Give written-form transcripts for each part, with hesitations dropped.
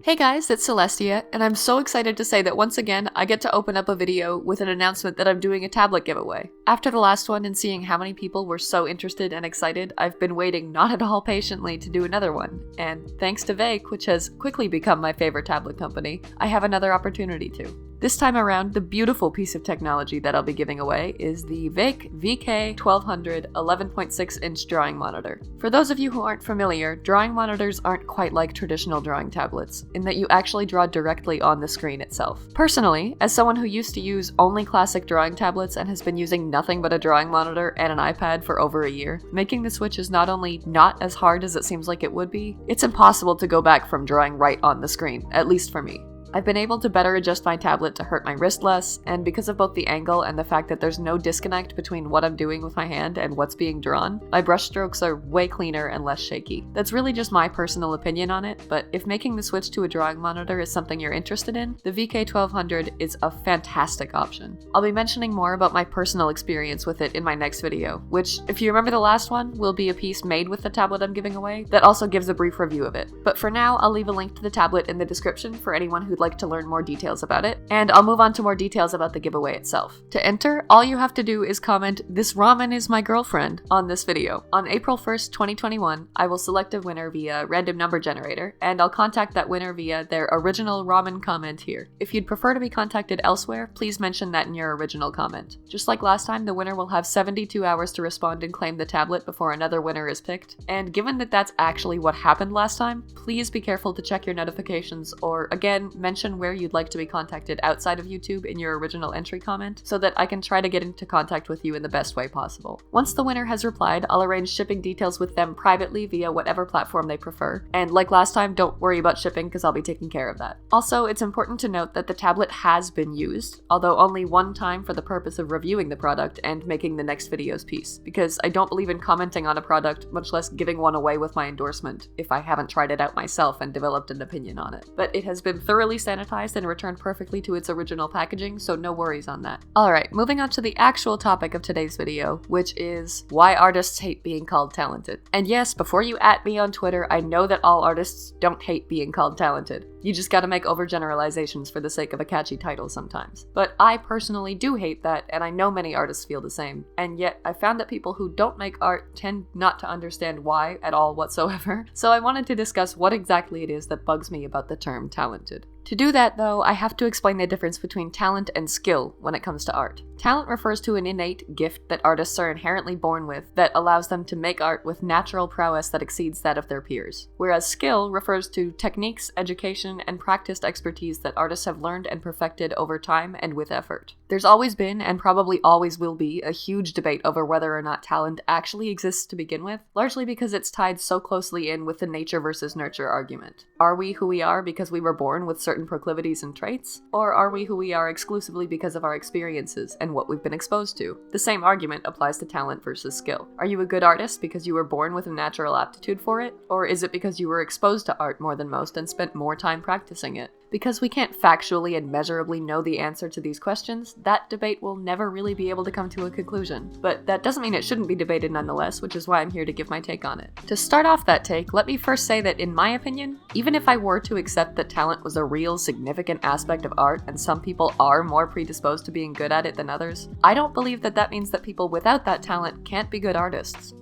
Hey guys, it's Celestia, and I'm so excited to say that once again, I get to open up a video with an announcement that I'm doing a tablet giveaway. After the last one and seeing how many people were so interested and excited, I've been waiting not at all patiently to do another one, and thanks to Vake, which has quickly become my favorite tablet company, I have another opportunity to. This time around, the beautiful piece of technology that I'll be giving away is the Vake VK1200 11.6-inch drawing monitor. For those of you who aren't familiar, drawing monitors aren't quite like traditional drawing tablets, in that you actually draw directly on the screen itself. Personally, as someone who used to use only classic drawing tablets and has been using nothing but a drawing monitor and an iPad for over a year, making the switch is not only not as hard as it seems like it would be, it's impossible to go back from drawing right on the screen, at least for me. I've been able to better adjust my tablet to hurt my wrist less, and because of both the angle and the fact that there's no disconnect between what I'm doing with my hand and what's being drawn, my brush strokes are way cleaner and less shaky. That's really just my personal opinion on it, but if making the switch to a drawing monitor is something you're interested in, the VK1200 is a fantastic option. I'll be mentioning more about my personal experience with it in my next video, which, if you remember the last one, will be a piece made with the tablet I'm giving away that also gives a brief review of it. But for now, I'll leave a link to the tablet in the description for anyone who'd like to learn more details about it, and I'll move on to more details about the giveaway itself. To enter, all you have to do is comment "This ramen is my girlfriend" on this video. On April 1st, 2021, I will select a winner via random number generator, and I'll contact that winner via their original ramen comment here. If you'd prefer to be contacted elsewhere, please mention that in your original comment. Just like last time, the winner will have 72 hours to respond and claim the tablet before another winner is picked, and given that that's actually what happened last time, please be careful to check your notifications or, again, mention where you'd like to be contacted outside of YouTube in your original entry comment so that I can try to get into contact with you in the best way possible. Once the winner has replied, I'll arrange shipping details with them privately via whatever platform they prefer, and like last time, don't worry about shipping because I'll be taking care of that. Also, it's important to note that the tablet has been used, although only one time for the purpose of reviewing the product and making the next video's piece, because I don't believe in commenting on a product, much less giving one away with my endorsement, if I haven't tried it out myself and developed an opinion on it. But it has been thoroughly sanitized and returned perfectly to its original packaging, so no worries on that. Alright, moving on to the actual topic of today's video, which is why artists hate being called talented. And yes, before you at me on Twitter, I know that all artists don't hate being called talented. You just gotta make overgeneralizations for the sake of a catchy title sometimes. But I personally do hate that, and I know many artists feel the same. And yet, I found that people who don't make art tend not to understand why at all whatsoever. So I wanted to discuss what exactly it is that bugs me about the term talented. To do that, though, I have to explain the difference between talent and skill when it comes to art. Talent refers to an innate gift that artists are inherently born with that allows them to make art with natural prowess that exceeds that of their peers. Whereas skill refers to techniques, education, and practiced expertise that artists have learned and perfected over time and with effort. There's always been, and probably always will be, a huge debate over whether or not talent actually exists to begin with, largely because it's tied so closely in with the nature versus nurture argument. Are we who we are because we were born with certain proclivities and traits? Or are we who we are exclusively because of our experiences and what we've been exposed to? The same argument applies to talent versus skill. Are you a good artist because you were born with a natural aptitude for it? Or is it because you were exposed to art more than most and spent more time practicing it? Because we can't factually and measurably know the answer to these questions, that debate will never really be able to come to a conclusion. But that doesn't mean it shouldn't be debated nonetheless, which is why I'm here to give my take on it. To start off that take, let me first say that in my opinion, even if I were to accept that talent was a real significant aspect of art and some people are more predisposed to being good at it than others, I don't believe that that means that people without that talent can't be good artists.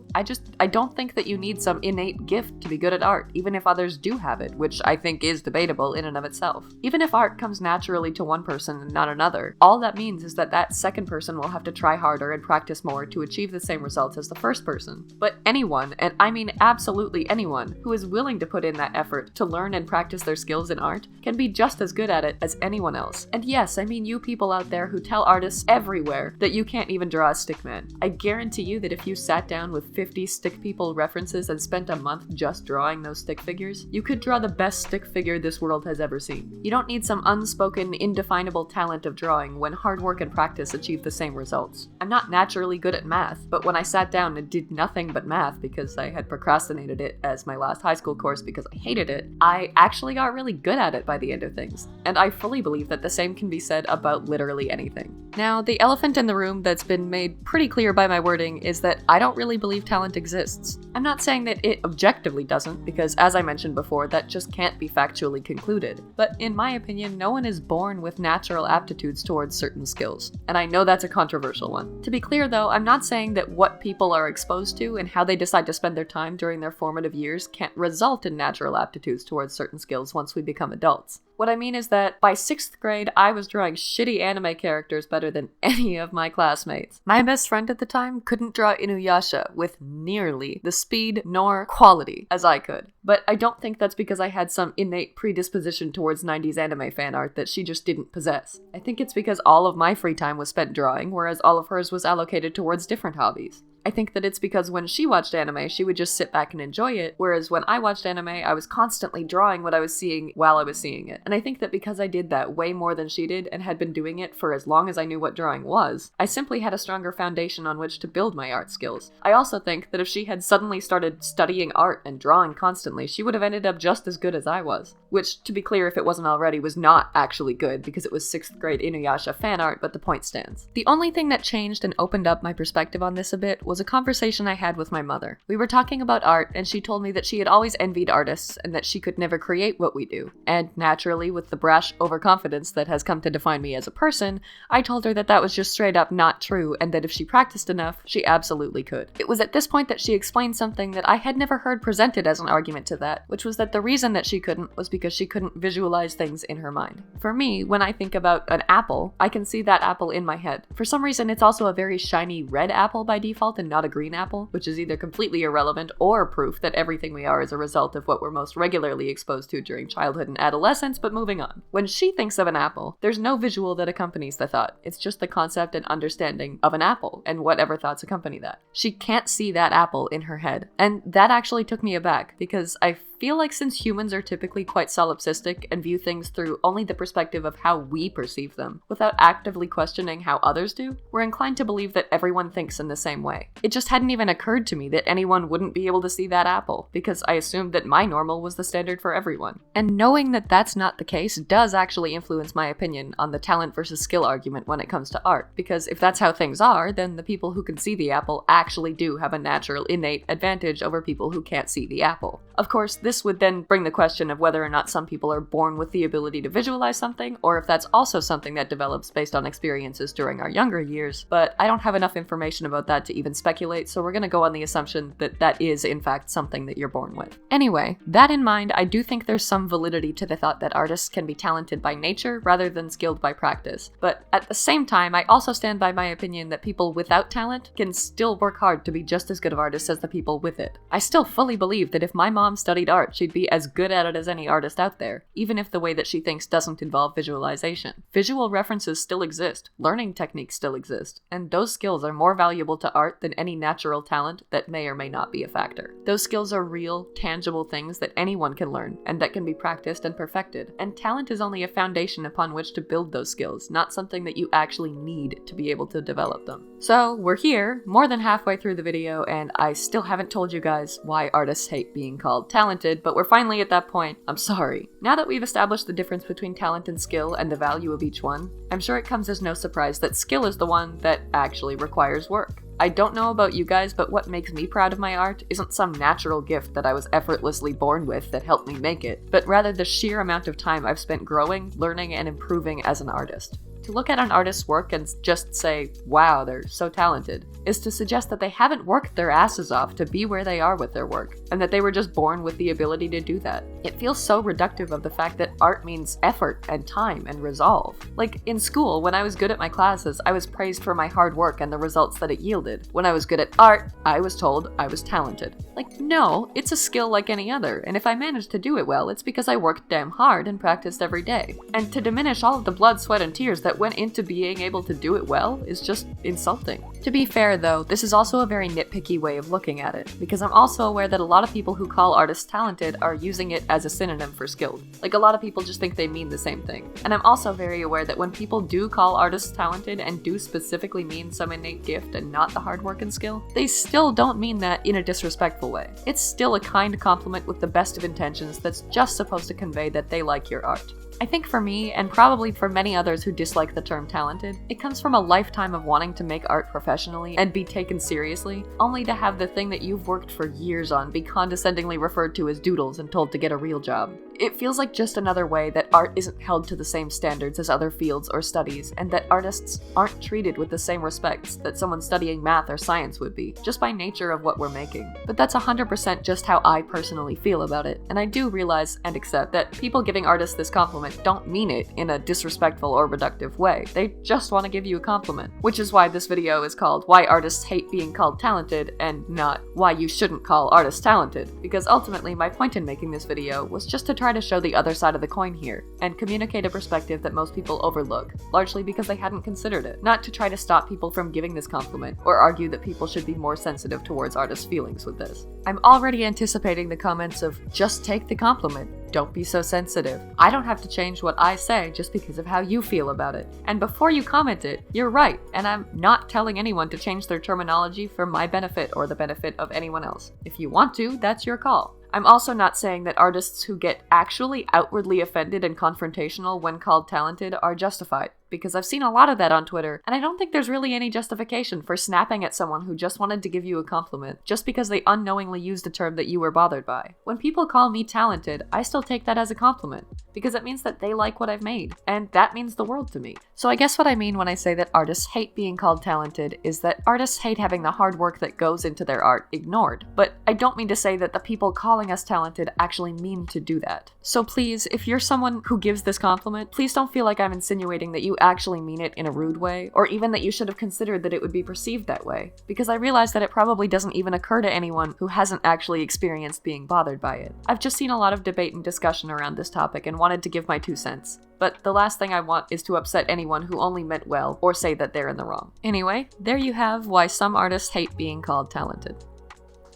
I don't think that you need some innate gift to be good at art, even if others do have it, which I think is debatable in and of itself. Even if art comes naturally to one person and not another, all that means is that that second person will have to try harder and practice more to achieve the same results as the first person. But anyone, and I mean absolutely anyone, who is willing to put in that effort to learn and practice their skills in art can be just as good at it as anyone else. And yes, I mean you people out there who tell artists everywhere that you can't even draw a stick man. I guarantee you that if you sat down with 50 stick people references and spent a month just drawing those stick figures, you could draw the best stick figure this world has ever seen. You don't need some unspoken, indefinable talent of drawing when hard work and practice achieve the same results. I'm not naturally good at math, but when I sat down and did nothing but math because I had procrastinated it as my last high school course because I hated it, I actually got really good at it by the end of things. And I fully believe that the same can be said about literally anything. Now, the elephant in the room that's been made pretty clear by my wording is that I don't really believe talent exists. I'm not saying that it objectively doesn't, because as I mentioned before, that just can't be factually concluded. But in my opinion, no one is born with natural aptitudes towards certain skills. And I know that's a controversial one. To be clear though, I'm not saying that what people are exposed to and how they decide to spend their time during their formative years can't result in natural aptitudes towards certain skills once we become adults. What I mean is that by 6th grade, I was drawing shitty anime characters better than any of my classmates. My best friend at the time couldn't draw Inuyasha with nearly the speed nor quality as I could. But I don't think that's because I had some innate predisposition towards 90s anime fan art that she just didn't possess. I think it's because all of my free time was spent drawing, whereas all of hers was allocated towards different hobbies. I think that it's because when she watched anime, she would just sit back and enjoy it, whereas when I watched anime, I was constantly drawing what I was seeing while I was seeing it. And I think that because I did that way more than she did and had been doing it for as long as I knew what drawing was, I simply had a stronger foundation on which to build my art skills. I also think that if she had suddenly started studying art and drawing constantly, she would have ended up just as good as I was. Which, to be clear, if it wasn't already, was not actually good because it was 6th grade Inuyasha fan art, but the point stands. The only thing that changed and opened up my perspective on this a bit was a conversation I had with my mother. We were talking about art, and she told me that she had always envied artists and that she could never create what we do. And naturally, with the brash overconfidence that has come to define me as a person, I told her that that was just straight up not true and that if she practiced enough, she absolutely could. It was at this point that she explained something that I had never heard presented as an argument to that, which was that the reason that she couldn't was because she couldn't visualize things in her mind. For me, when I think about an apple, I can see that apple in my head. For some reason, it's also a very shiny red apple by default and not a green apple, which is either completely irrelevant or proof that everything we are is a result of what we're most regularly exposed to during childhood and adolescence, but moving on. When she thinks of an apple, there's no visual that accompanies the thought. It's just the concept and understanding of an apple and whatever thoughts accompany that. She can't see that apple in her head. And that actually took me aback because I feel like since humans are typically quite solipsistic and view things through only the perspective of how we perceive them, without actively questioning how others do, we're inclined to believe that everyone thinks in the same way. It just hadn't even occurred to me that anyone wouldn't be able to see that apple, because I assumed that my normal was the standard for everyone. And knowing that that's not the case does actually influence my opinion on the talent versus skill argument when it comes to art, because if that's how things are, then the people who can see the apple actually do have a natural innate advantage over people who can't see the apple. Of course, this would then bring the question of whether or not some people are born with the ability to visualize something, or if that's also something that develops based on experiences during our younger years, but I don't have enough information about that to even speculate, so we're gonna go on the assumption that that is in fact something that you're born with. Anyway, that in mind, I do think there's some validity to the thought that artists can be talented by nature rather than skilled by practice, but at the same time, I also stand by my opinion that people without talent can still work hard to be just as good of artists as the people with it. I still fully believe that if my mom studied art, she'd be as good at it as any artist out there, even if the way that she thinks doesn't involve visualization. Visual references still exist, learning techniques still exist, and those skills are more valuable to art than any natural talent that may or may not be a factor. Those skills are real, tangible things that anyone can learn, and that can be practiced and perfected, and talent is only a foundation upon which to build those skills, not something that you actually need to be able to develop them. So, we're here, more than halfway through the video, and I still haven't told you guys why artists hate being called talented, but we're finally at that point. I'm sorry. Now that we've established the difference between talent and skill and the value of each one, I'm sure it comes as no surprise that skill is the one that actually requires work. I don't know about you guys, but what makes me proud of my art isn't some natural gift that I was effortlessly born with that helped me make it, but rather the sheer amount of time I've spent growing, learning, and improving as an artist. To look at an artist's work and just say, wow, they're so talented, is to suggest that they haven't worked their asses off to be where they are with their work, and that they were just born with the ability to do that. It feels so reductive of the fact that art means effort and time and resolve. Like, in school, when I was good at my classes, I was praised for my hard work and the results that it yielded. When I was good at art, I was told I was talented. Like, no, it's a skill like any other, and if I managed to do it well, it's because I worked damn hard and practiced every day. And to diminish all of the blood, sweat, and tears that went into being able to do it well is just insulting. To be fair though, this is also a very nitpicky way of looking at it, because I'm also aware that a lot of people who call artists talented are using it as a synonym for skilled. Like, a lot of people just think they mean the same thing. And I'm also very aware that when people do call artists talented and do specifically mean some innate gift and not the hard work and skill, they still don't mean that in a disrespectful way. It's still a kind compliment with the best of intentions that's just supposed to convey that they like your art. I think for me, and probably for many others who dislike the term talented, it comes from a lifetime of wanting to make art professionally and be taken seriously, only to have the thing that you've worked for years on be condescendingly referred to as doodles and told to get a real job. It feels like just another way that art isn't held to the same standards as other fields or studies, and that artists aren't treated with the same respects that someone studying math or science would be, just by nature of what we're making. But that's 100% just how I personally feel about it, and I do realize and accept that people giving artists this compliment don't mean it in a disrespectful or reductive way. They just want to give you a compliment. Which is why this video is called Why Artists Hate Being Called Talented and not Why You Shouldn't Call Artists Talented, because ultimately my point in making this video was just to try to show the other side of the coin here and communicate a perspective that most people overlook, largely because they hadn't considered it, not to try to stop people from giving this compliment or argue that people should be more sensitive towards artists' feelings with this. I'm already anticipating the comments of, just take the compliment. Don't be so sensitive. I don't have to change what I say just because of how you feel about it. And before you comment it, you're right, and I'm not telling anyone to change their terminology for my benefit or the benefit of anyone else. If you want to, that's your call. I'm also not saying that artists who get actually outwardly offended and confrontational when called talented are justified, because I've seen a lot of that on Twitter, and I don't think there's really any justification for snapping at someone who just wanted to give you a compliment just because they unknowingly used a term that you were bothered by. When people call me talented, I still take that as a compliment, because it means that they like what I've made, and that means the world to me. So I guess what I mean when I say that artists hate being called talented is that artists hate having the hard work that goes into their art ignored. But I don't mean to say that the people calling us talented actually mean to do that. So please, if you're someone who gives this compliment, please don't feel like I'm insinuating that you actually mean it in a rude way, or even that you should have considered that it would be perceived that way, because I realize that it probably doesn't even occur to anyone who hasn't actually experienced being bothered by it. I've just seen a lot of debate and discussion around this topic and wanted to give my 2 cents. But the last thing I want is to upset anyone who only meant well or say that they're in the wrong. Anyway, there you have why some artists hate being called talented.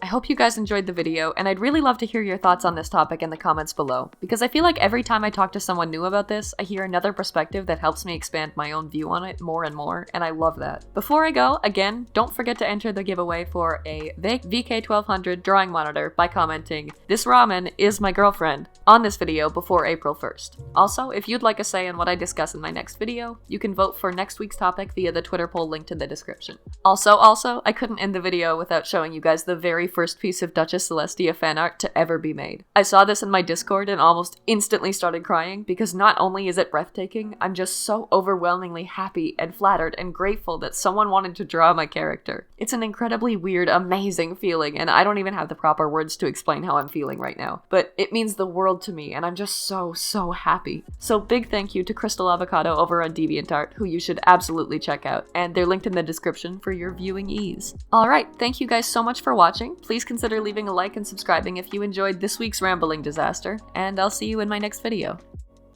I hope you guys enjoyed the video, and I'd really love to hear your thoughts on this topic in the comments below, because I feel like every time I talk to someone new about this, I hear another perspective that helps me expand my own view on it more and more, and I love that. Before I go, again, don't forget to enter the giveaway for a VK1200 drawing monitor by commenting, "This ramen is my girlfriend," on this video before April 1st. Also, if you'd like a say in what I discuss in my next video, you can vote for next week's topic via the Twitter poll linked in the description. Also, I couldn't end the video without showing you guys the very first piece of Duchess Celestia fan art to ever be made. I saw this in my Discord and almost instantly started crying, because not only is it breathtaking, I'm just so overwhelmingly happy and flattered and grateful that someone wanted to draw my character. It's an incredibly weird, amazing feeling, and I don't even have the proper words to explain how I'm feeling right now, but it means the world to me, and I'm just so happy. So big thank you to Crystal Avocado over on DeviantArt, who you should absolutely check out, and they're linked in the description for your viewing ease. Alright, thank you guys so much for watching. Please consider leaving a like and subscribing if you enjoyed this week's rambling disaster, and I'll see you in my next video.